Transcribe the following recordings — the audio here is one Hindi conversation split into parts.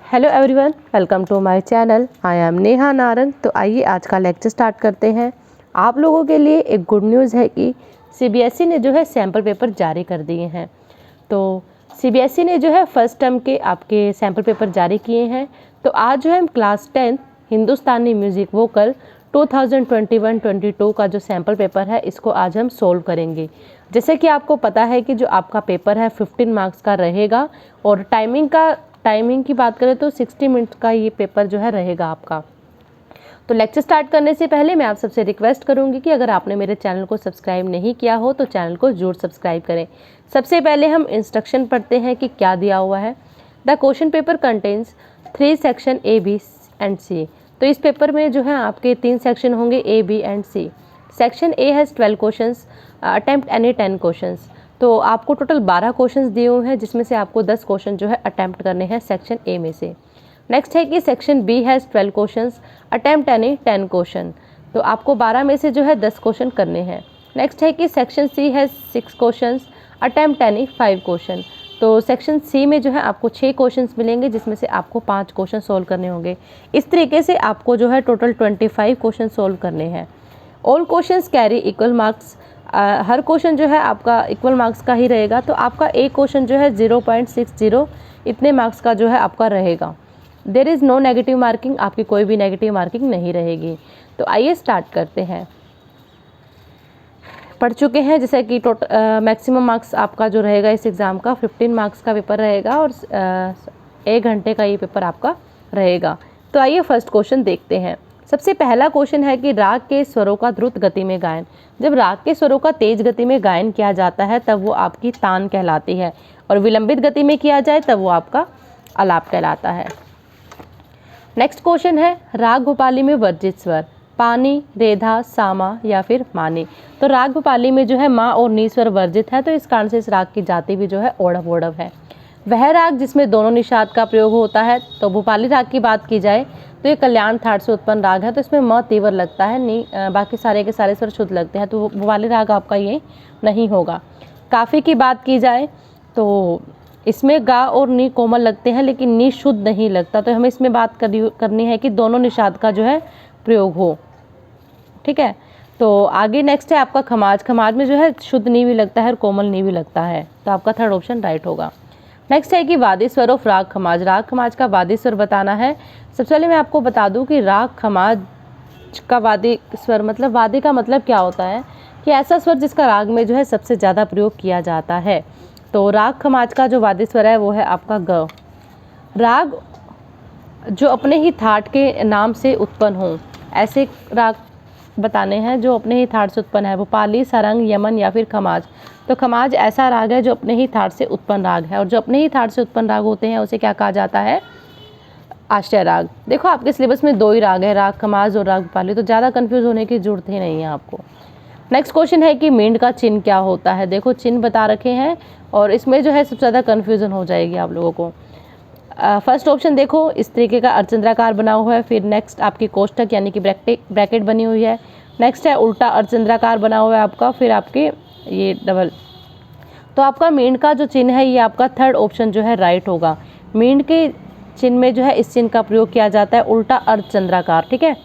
Hello everyone, welcome to my channel. I am Neha Narang. तो आइए आज का लेक्चर स्टार्ट करते हैं। आप लोगों के लिए एक गुड न्यूज़ है कि सीबीएसई ने जो है सैम्पल पेपर जारी कर दिए हैं। तो सीबीएसई ने जो है फर्स्ट टर्म के आपके सैम्पल पेपर जारी किए हैं। तो आज जो है हम क्लास 10 हिंदुस्तानी म्यूज़िक वोकल 2021-22 का जो सैम्पल पेपर है इसको आज हम सोल्व करेंगे। जैसे कि आपको पता है कि जो आपका पेपर है 15 मार्क्स का रहेगा और टाइमिंग की बात करें तो 60 मिनट का ये पेपर जो है रहेगा आपका। तो लेक्चर स्टार्ट करने से पहले मैं आप सबसे रिक्वेस्ट करूंगी कि अगर आपने मेरे चैनल को सब्सक्राइब नहीं किया हो तो चैनल को जरूर सब्सक्राइब करें। सबसे पहले हम इंस्ट्रक्शन पढ़ते हैं कि क्या दिया हुआ है। The question paper contains 3 section A, B and C। तो इस पेपर में जो है आपके 3 सेक्शन होंगे A, B and C। Section A has 12 questions, attempt any 10 questions. तो आपको टोटल 12 क्वेश्चंस दिए हुए हैं जिसमें से आपको 10 क्वेश्चन जो है अटेम्प्ट करने हैं सेक्शन A में से। नेक्स्ट है कि section B has 12 questions, attempt any 10 question. तो आपको 12 में से जो है 10 क्वेश्चन करने हैं। नेक्स्ट है कि section C has 6 questions, attempt any 5 question. तो सेक्शन C में जो है आपको 6 क्वेश्चंस मिलेंगे जिसमें से आपको 5 क्वेश्चन सोल्व करने होंगे। इस तरीके से आपको जो है टोटल 25 क्वेश्चन सोल्व करने हैं। All questions carry equal marks. हर क्वेश्चन जो है आपका इक्वल मार्क्स का ही रहेगा। तो आपका एक क्वेश्चन जो है 0.60 इतने मार्क्स का जो है आपका रहेगा। There is no negative marking, आपकी कोई भी नेगेटिव मार्किंग नहीं रहेगी। तो आइए स्टार्ट करते हैं। पढ़ चुके हैं जैसे कि मैक्सिमम मार्क्स आपका जो रहेगा इस एग्ज़ाम का 15 मार्क्स का पेपर रहेगा और 1 घंटे का ये पेपर आपका रहेगा। तो आइए फर्स्ट क्वेश्चन देखते हैं। सबसे पहला क्वेश्चन है कि राग के स्वरों का द्रुत गति में गायन। जब राग के स्वरों का तेज गति में गायन किया जाता है तब वो आपकी तान कहलाती है और विलंबित गति में किया जाए तब वो आपका आलाप कहलाता है। नेक्स्ट क्वेश्चन है राग भूपाली में वर्जित स्वर पानी, रेधा, सामा या फिर मानी। तो राग भूपाली में जो है माँ और नी स्वर वर्जित है, तो इस कारण से इस राग की जाति भी जो है ओढ़व ओढ़व है। वह राग जिसमें दोनों निषाद का प्रयोग होता है। तो भूपाली राग की बात की जाए तो ये कल्याण थाट से उत्पन्न राग है, तो इसमें म तीव्र लगता है, नी बाकी सारे के सारे स्वर शुद्ध लगते हैं, तो भूपाली राग आपका ये नहीं होगा। काफ़ी की बात की जाए तो इसमें गा और नी कोमल लगते हैं लेकिन नी शुद्ध नहीं लगता, तो हमें इसमें बात करनी है कि दोनों निषाद का जो है प्रयोग हो। ठीक है, तो आगे नेक्स्ट है आपका खमाज। खमाज में जो है शुद्ध नी भी लगता है और कोमल नी भी लगता है, तो आपका थर्ड ऑप्शन राइट होगा। नेक्स्ट है कि वादी स्वर ऑफ राग खमाज। राग खमाज का वादी स्वर बताना है। सबसे पहले मैं आपको बता दूं कि राग खमाज का वादी स्वर मतलब वादी का मतलब क्या होता है कि ऐसा स्वर जिसका राग में जो है सबसे ज़्यादा प्रयोग किया जाता है। तो राग खमाज का जो वादी स्वर है वो है आपका ग। राग जो अपने ही थाट के नाम से उत्पन्न हो, ऐसे राग बताने हैं जो अपने ही थाट से उत्पन्न है। भोपाली, सारंग, यमन या फिर खमाज। तो खमाज ऐसा राग है जो अपने ही थाट से उत्पन्न राग है, और जो अपने ही थाट से उत्पन्न राग होते हैं उसे क्या कहा जाता है? आश्रय राग। देखो आपके सिलेबस में 2 ही राग है, राग खमाज और राग भोपाली, तो ज़्यादा कंफ्यूज होने की जरूरत ही नहीं है आपको। नेक्स्ट क्वेश्चन है कि मींड का चिन्ह क्या होता है। देखो चिन्ह बता रखे हैं और इसमें जो है सबसे ज़्यादा कन्फ्यूज़न हो जाएगी आप लोगों को। फर्स्ट ऑप्शन देखो इस तरीके का अर्धचंद्राकार बना हुआ है, फिर नेक्स्ट आपकी कोष्ठक यानी कि ब्रैकेट बनी हुई है। नेक्स्ट है उल्टा अर्धचंद्राकार बना हुआ है आपका, फिर आपके ये डबल। तो आपका मींड का जो चिन्ह है ये आपका थर्ड ऑप्शन जो है राइट होगा। मींड के चिन्ह में जो है इस चिन्ह का प्रयोग किया जाता है उल्टा अर्धचंद्राकार। ठीक है,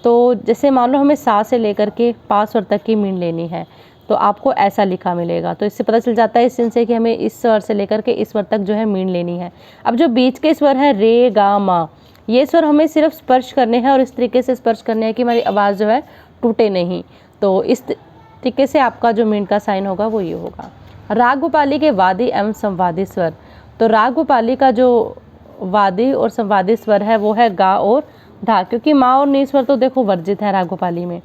तो जैसे मान लो हमें सा से लेकर के पा स्वर तक की मींड लेनी है तो आपको ऐसा लिखा मिलेगा। तो इससे पता चल जाता है इस चिन्ह से कि हमें इस स्वर से लेकर के इस स्वर तक जो है मींड लेनी है। अब जो बीच के स्वर है रे, गा, मा, ये स्वर हमें सिर्फ स्पर्श करने हैं और इस तरीके से स्पर्श करने हैं कि हमारी आवाज़ जो है टूटे नहीं। तो इस तरीके से आपका जो मींड का साइन होगा वो ये होगा। राग भोपाली के वादी एवं संवादी स्वर। तो राग भोपाली का जो वादी और संवादी स्वर है वो है गा और धा, क्योंकि माँ और नी स्वर तो देखो वर्जित है राग भोपाली में।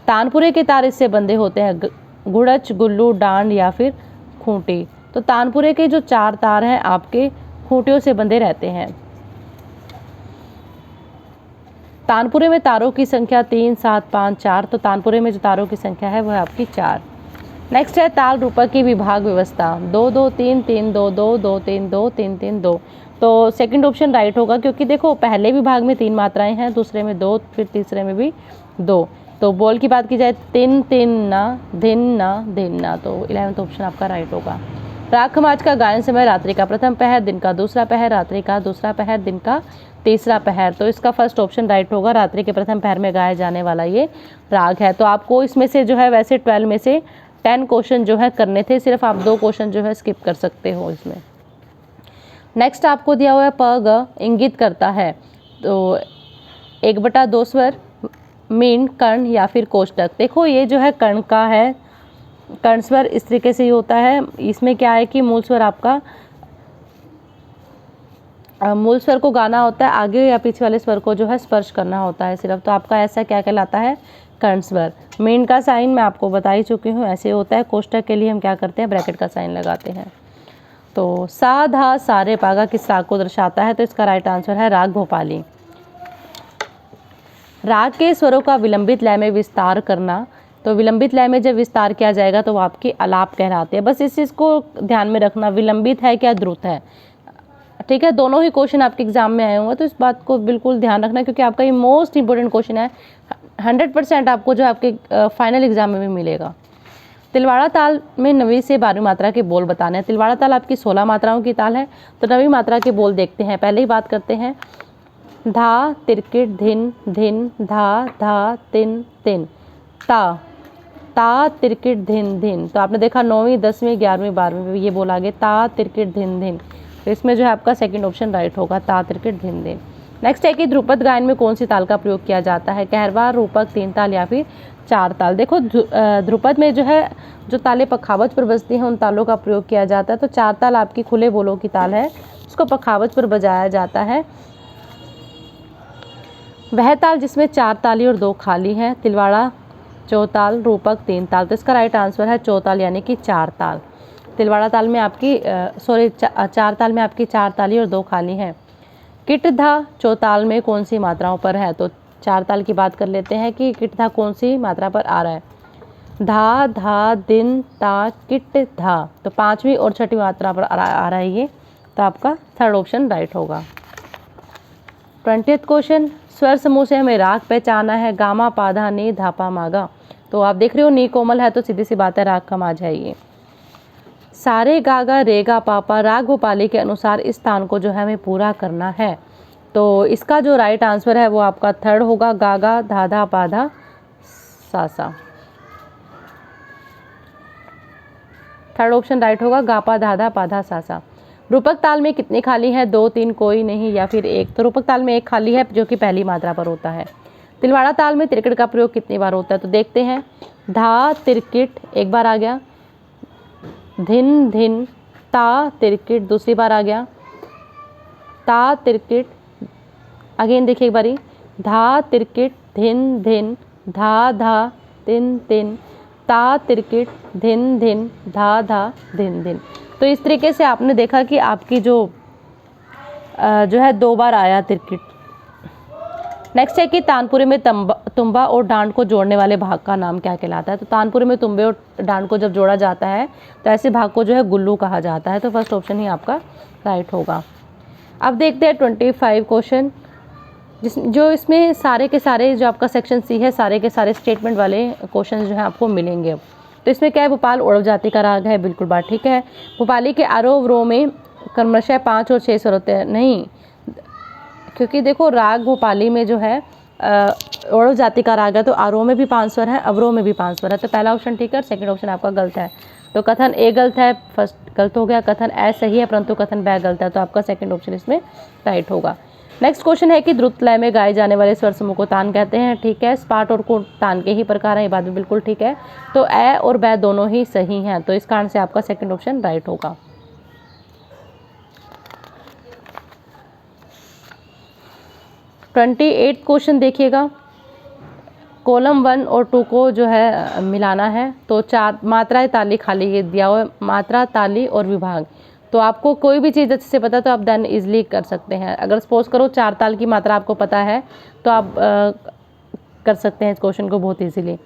तानपुरे के तार इससे बंधे होते हैं, गुड़च, गुल्लू, डांड या फिर खूंटी। तो तानपुरे के जो 4 तार हैं आपके खूंटियों से बंधे रहते हैं। तानपुरे में तारों की संख्या 3, 7, 5, 4। तो तानपुरे में जो तारों की संख्या है वह आपकी 4। नेक्स्ट है ताल रूपक की विभाग व्यवस्था 2, 2, 3, 3, 2, 2, 2, 3, 2, 3, 3, 2। तो सेकंड ऑप्शन राइट होगा, क्योंकि देखो पहले विभाग में 3 मात्राएं हैं, दूसरे में 2, फिर तीसरे में भी 2। तो बोल की बात की जाए तिन तिन ना धिन ना धिन ना, तो 11वां ऑप्शन आपका राइट होगा। राग खमाज का गायन समय रात्रि का प्रथम पहर, दिन का दूसरा पहर, रात्रि का दूसरा पहर, दिन का तीसरा पहर। तो इसका फर्स्ट ऑप्शन राइट होगा, रात्रि के प्रथम पहर में गाया जाने वाला ये राग है। तो आपको इसमें से जो है वैसे 12 में से 10 क्वेश्चन जो है करने थे, सिर्फ आप 2 क्वेश्चन जो है स्किप कर सकते हो इसमें। नेक्स्ट आपको दिया हुआ है प ग इंगित करता है, तो 1/2 स्वर, मीन, कर्ण या फिर कोष्टक। देखो ये जो है कर्ण का है, कर्ण स्वर इस तरीके से ही होता है। इसमें क्या है कि मूल स्वर आपका मूल स्वर को गाना होता है, आगे या पीछे वाले स्वर को जो है स्पर्श करना होता है सिर्फ। तो आपका ऐसा क्या कहलाता है, कर्ण स्वर। मीन का साइन मैं आपको बता ही चुकी हूँ, ऐसे होता है। कोष्टक के लिए हम क्या करते हैं, ब्रैकेट का साइन लगाते हैं। तो सा धा सा रे पा गा किस राग को दर्शाता है, तो इसका राइट आंसर है राग भोपाली। राग के स्वरों का विलंबित लय में विस्तार करना, तो विलंबित लय में जब विस्तार किया जाएगा तो वो आपकी आलाप कहलाती है। बस इस चीज़ को ध्यान में रखना, विलंबित है क्या द्रुत है, ठीक है। दोनों ही क्वेश्चन आपके एग्जाम में आए होंगे, तो इस बात को बिल्कुल ध्यान रखना, क्योंकि आपका ये मोस्ट इंपॉर्टेंट क्वेश्चन है। 100% आपको जो आपके फाइनल एग्जाम में भी मिलेगा। तिलवाड़ा ताल में 9वीं से 12वीं मात्रा के बोल बताने हैं। तिलवाड़ा ताल आपकी 16 मात्राओं की ताल है, तो 9वीं मात्रा के बोल देखते हैं। पहले ही बात करते हैं, धा तिरकिट धिन धिन, धा धा तिन तिन, ता ता तिरकिट धिन धिन। तो आपने देखा 9वीं 10वीं 11वीं 12वीं में ये बोला गया ता तिरकिट धिन धिन, तो इसमें जो है आपका सेकंड ऑप्शन राइट होगा, ता तिरकिट धिन धिन। नेक्स्ट है कि ध्रुपद गायन में कौन सी ताल का प्रयोग किया जाता है, कहरवा, रूपक, 3 ताल या फिर 4 ताल। देखो ध्रुपद में जो है जो तालें पखावज पर बजती हैं उन तालों का प्रयोग किया जाता है। तो 4 ताल आपकी खुले बोलों की ताल है, उसको पखावज पर बजाया जाता है। वह ताल जिसमें 4 ताली और 2 खाली हैं, तिलवाड़ा, चौताल, रूपक, 3 ताल। तो इसका राइट आंसर है चौताल यानी कि 4 ताल। तिलवाड़ा ताल में आपकी 4 ताल में आपकी 4 ताली और 2 खाली हैं। किट धा चौताल में कौन सी मात्राओं पर है, तो 4 ताल की बात कर लेते हैं कि किट धा कौन सी मात्रा पर आ रहा है। धा धा दिन ता किट धा, तो 5वीं और 6वीं मात्रा पर आ रहा है ये, तो आपका थर्ड ऑप्शन राइट होगा। 20th क्वेश्चन, स्वर समूह से हमें राग पहचाना है, गामा पाधा नी धापा मागा। तो आप देख रहे हो नी कोमल है, तो सीधी सी बात है राग खमाज है ये। सारे गागा रेगा पापा, राग भोपाली के अनुसार इस स्थान को जो है हमें पूरा करना है। तो इसका जो राइट आंसर है वो आपका थर्ड होगा, गागा धाधा पाधा सासा। थर्ड ऑप्शन राइट होगा, गापा धाधा पाधा सासा। रूपक ताल में कितनी खाली है, 2 3 कोई नहीं या फिर 1। तो रूपक ताल में 1 खाली है जो कि पहली मात्रा पर होता है। तिलवाड़ा ताल में तिरकिट का प्रयोग कितनी बार होता है, तो देखते हैं। धा तिरकिट एक बार आ गया, धिन धिन, ता तिरकिट दूसरी बार आ गया, ता तिरकिट अगेन देखिए एक बारी, धा तिरकिट धिन धिन, धा धा तिन तिन, ता तिरकिट धिन धिन, धा धा धिन धिन। तो इस तरीके से आपने देखा कि आपकी जो है 2 बार आया तिरकिट। नेक्स्ट है कि तानपुरे में तुम्बा और डांड को जोड़ने वाले भाग का नाम क्या कहलाता है। तो तानपुरे में तुम्बे और डांड को जब जोड़ा जाता है तो ऐसे भाग को जो है गुल्लू कहा जाता है। तो फर्स्ट ऑप्शन ही आपका राइट होगा। अब देखते हैं 25 क्वेश्चन, जो इसमें सारे के सारे जो आपका सेक्शन सी है, सारे के सारे स्टेटमेंट वाले क्वेश्चन जो है आपको मिलेंगे। तो इसमें क्या है, भोपाल ओढ़व जाति का राग है, बिल्कुल बात ठीक है। भोपाली के आरोह अवरोह में क्रमशः 5 और 6 स्वर होते हैं, नहीं, क्योंकि देखो राग भोपाली में जो है ओढ़व जाति का राग है, तो आरोह में भी 5 स्वर है, अवरोह में भी 5 स्वर है। तो पहला ऑप्शन ठीक है और सेकंड ऑप्शन आपका गलत है। तो कथन ए गलत है, फर्स्ट गलत हो गया, कथन ए सही है परंतु कथन ब गलत है, तो आपका सेकंड ऑप्शन इसमें राइट होगा। नेक्स्ट क्वेश्चन है कि द्रुत लय में गाए जाने वाले स्वर समूह को तान कहते हैं, ठीक है। स्पाट और कोट तान के ही प्रकार है, ये बात भी बिल्कुल ठीक है। तो ए और ब दोनों ही सही हैं, तो इस कारण से आपका सेकंड ऑप्शन राइट होगा। ट्वेंटी 28 क्वेश्चन देखिएगा, कॉलम 1 और 2 को जो है मिलाना है। तो 4 मात्रा ताली खाली ये दिया हुआ है, मात्रा ताली और विभाग। तो आपको कोई भी चीज़ अच्छे से पता तो आप देन इजीली कर सकते हैं। अगर सपोज करो 4 ताल की मात्रा आपको पता है तो आप कर सकते हैं इस क्वेश्चन को बहुत इजीली।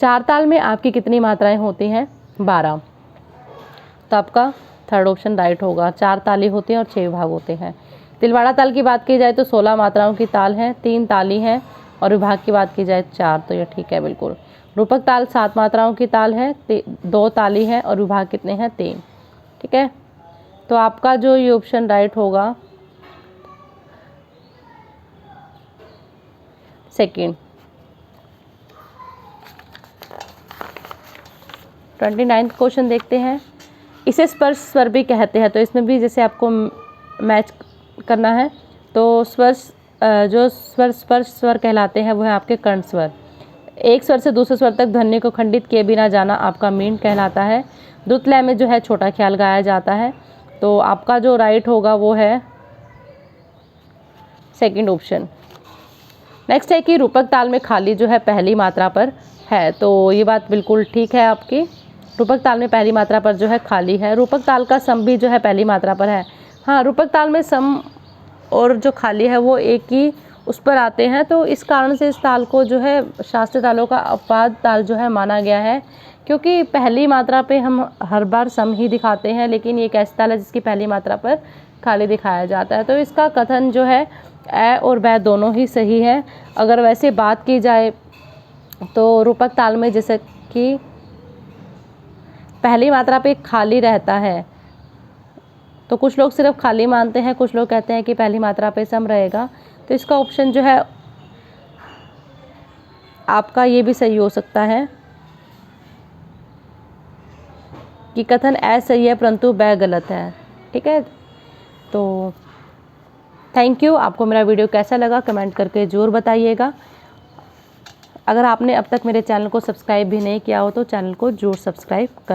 4 ताल में आपकी कितनी मात्राएं होती हैं, 12। तो आपका थर्ड ऑप्शन राइट होगा। 4 ताली होती हैं और 6 विभाग होते हैं। तिलवाड़ा ताल की बात की जाए तो 16 मात्राओं की ताल है, 3 ताली हैं और विभाग की बात की जाए 4, तो ये ठीक है बिल्कुल। रूपक ताल 7 मात्राओं की ताल है, 2 ताली है और विभाग कितने हैं, 3। ठीक है, तो आपका जो ये ऑप्शन राइट होगा सेकंड। 29 क्वेश्चन देखते हैं। इसे स्पर्श स्वर भी कहते हैं, तो इसमें भी जैसे आपको मैच करना है। तो जो स्वर स्पर्श स्वर कहलाते हैं वो है आपके कर्ण स्वर। एक स्वर से दूसरे स्वर तक ध्वनि को खंडित किए बिना जाना आपका मीन कहलाता है। द्रुत लय में जो है छोटा ख्याल गाया जाता है। तो आपका जो राइट होगा वो है सेकंड ऑप्शन। नेक्स्ट है कि रूपक ताल में खाली जो है पहली मात्रा पर है, तो ये बात बिल्कुल ठीक है आपकी। रूपक ताल में पहली मात्रा पर जो है खाली है। रूपक ताल का सम भी जो है पहली मात्रा पर है। हाँ, रूपक ताल में सम और जो खाली है वो एक ही उस पर आते हैं, तो इस कारण से इस ताल को जो है शास्त्रीय तालों का अपवाद ताल जो है माना गया है, क्योंकि पहली मात्रा पे हम हर बार सम ही दिखाते हैं, लेकिन ये एक ऐसी ताल है जिसकी पहली मात्रा पर खाली दिखाया जाता है। तो इसका कथन जो है ए और बै दोनों ही सही है। अगर वैसे बात की जाए तो रूपक ताल में जैसे कि पहली मात्रा पे खाली रहता है, तो कुछ लोग सिर्फ खाली मानते हैं, कुछ लोग कहते हैं कि पहली मात्रा पे सम रहेगा। तो इसका ऑप्शन जो है आपका ये भी सही हो सकता है कि कथन ए सही है परंतु बै गलत है। ठीक है, तो थैंक यू। आपको मेरा वीडियो कैसा लगा कमेंट करके ज़रूर बताइएगा। अगर आपने अब तक मेरे चैनल को सब्सक्राइब भी नहीं किया हो तो चैनल को ज़रूर सब्सक्राइब करें।